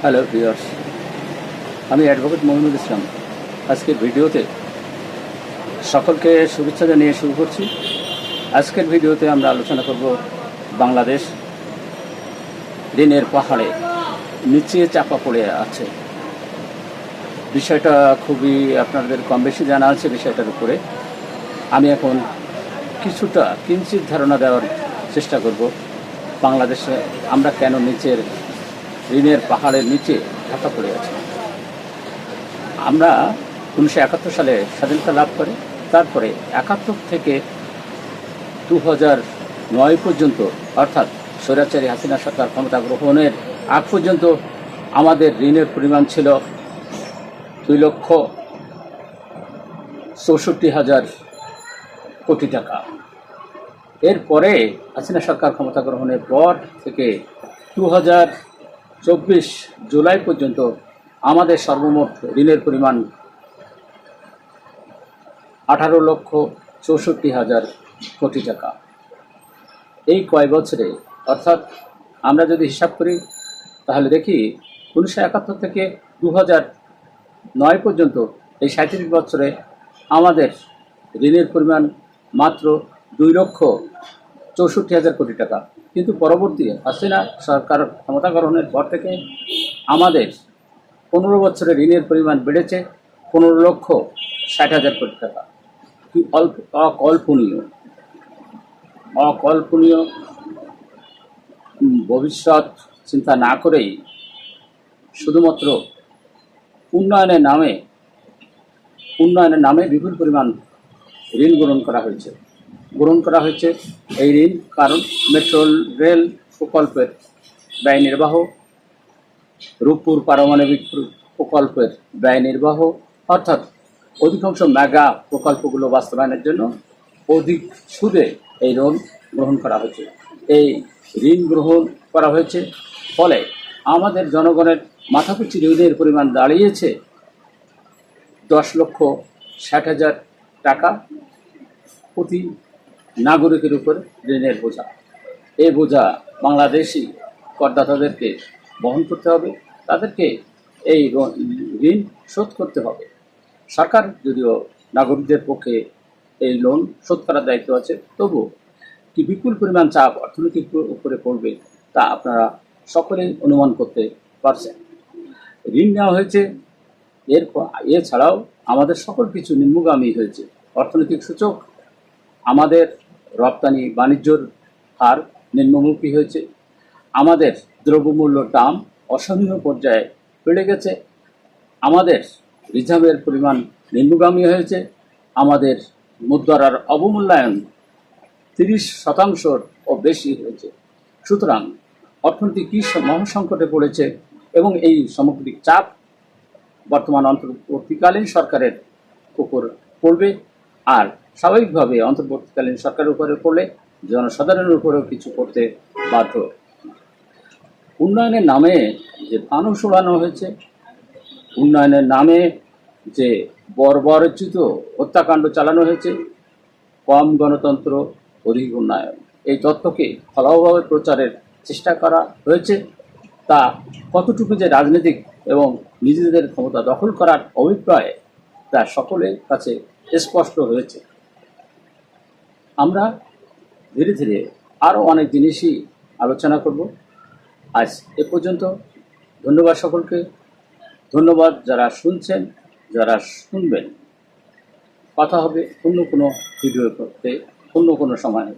Hello viewers, আমি advocate Mominul ইসলাম। আজকের ভিডিওতে সকলকে শুভেচ্ছা জানিয়ে শুরু করছি। আজকের ভিডিওতে আমরা আলোচনা করব বাংলাদেশ ঋণের পাহাড়ে নিচে চাপা পড়ে আছে। বিষয়টা খুবই আপনাদের কম বেশি জানা আছে। বিষয়টার উপরে আমি এখন কিঞ্চিত ধারণা দেওয়ার চেষ্টা করব। বাংলাদেশে আমরা কেন নিচের ঋণের পাহাড়ের নিচে ঢাকা পড়ে আছি। আমরা 1971 সালে স্বাধীনতা লাভ করি। তারপরে 71 থেকে 2009 পর্যন্ত, অর্থাৎ স্বৈরাচারী হাসিনা সরকার ক্ষমতা গ্রহণের আগ পর্যন্ত আমাদের ঋণের পরিমাণ ছিল 2,64,000 কোটি টাকা। এরপরে হাসিনা সরকার ক্ষমতা গ্রহণের পর থেকে 2024 জুলাই পর্যন্ত আমাদের সর্বমোট ঋণের পরিমাণ 18,64,000 কোটি টাকা। এই কয় বছরে, অর্থাৎ আমরা যদি হিসাব করি তাহলে দেখি 1971 থেকে 2009 পর্যন্ত এই 37 বছরে আমাদের ঋণের পরিমাণ মাত্র 2,64,000 কোটি টাকা। কিন্তু পরবর্তী হাসিনা সরকার ক্ষমতা গ্রহণের পর থেকে আমাদের 15 বছরে ঋণের পরিমাণ বেড়েছে 15,60,000 কোটি টাকা। কি অকল্পনীয় ভবিষ্যৎ চিন্তা না করেই শুধুমাত্র উন্নয়নের নামে বিপুল পরিমাণ ঋণ গ্রহণ করা হয়েছে। এই ঋণ কারণ মেট্রো রেল প্রকল্পের ব্যয় নির্বাহ, রূপপুর পারমাণবিক প্রকল্পের ব্যয় নির্বাহ, অর্থাৎ অধিকাংশ মেগা প্রকল্পগুলো বাস্তবায়নের জন্য অধিক সুদে এই ঋণ গ্রহণ করা হয়েছে। এই ঋণ গ্রহণ করা হয়েছে ফলে আমাদের জনগণের মাথাপিছু ঋণের পরিমাণ দাঁড়িয়েছে 10,60,000 টাকা প্রতি নাগরিকের উপর ঋণের বোঝা। এই বোঝা বাংলাদেশি করদাতাদেরকে বহন করতে হবে, তাদেরকে এই ঋণ শোধ করতে হবে। সরকার যদিও নাগরিকদের পক্ষে এই লোন শোধ করার দায়িত্ব আছে, তবুও কি বিপুল পরিমাণ চাপ অর্থনীতির উপরে পড়বে তা আপনারা সকলেই অনুমান করতে পারছেন। ঋণ নেওয়া হয়েছে, এছাড়াও আমাদের সকল কিছু নিম্নগামী হয়েছে। অর্থনৈতিক সূচক, আমাদের রপ্তানি বাণিজ্যর হার নিম্নমুখী হয়েছে, আমাদের দ্রব্যমূল্যর দাম অসহনীয় পর্যায়ে বেড়ে গেছে, আমাদের রিজার্ভের পরিমাণ নিম্নগামী হয়েছে, আমাদের মুদ্রার অবমূল্যায়ন 30% ও বেশি হয়েছে। সুতরাং অর্থনীতি কি মহাসংকটে পড়েছে এবং এই সামগ্রিক চাপ বর্তমান অন্তর্বর্তীকালীন সরকারের উপর পড়বে। আর স্বাভাবিকভাবে অন্তর্বর্তীকালীন সরকারের উপরে পড়লে জনসাধারণের উপরেও কিছু করতে বাধ্য। উন্নয়নের নামে যে ফানুস উড়ানো হয়েছে, উন্নয়নের নামে যে বর্বরোচিত হত্যাকাণ্ড চালানো হয়েছে, কম গণতন্ত্র অধিক উন্নয়ন, এই তত্ত্বকে ফলাভাবে প্রচারের চেষ্টা করা হয়েছে। তা কতটুকু যে রাজনৈতিক এবং নিজেদের ক্ষমতা দখল করার অভিপ্রায় তা সকলের কাছে স্পষ্ট হয়েছে। আমরা ধীরে ধীরে আরও অনেক জিনিসই আলোচনা করব। আজ এ পর্যন্ত। ধন্যবাদ সকলকে। ধন্যবাদ যারা শুনছেন, যারা শুনবেন। কথা হবে অন্য কোনো ভিডিও করতে, অন্য কোনো সময়।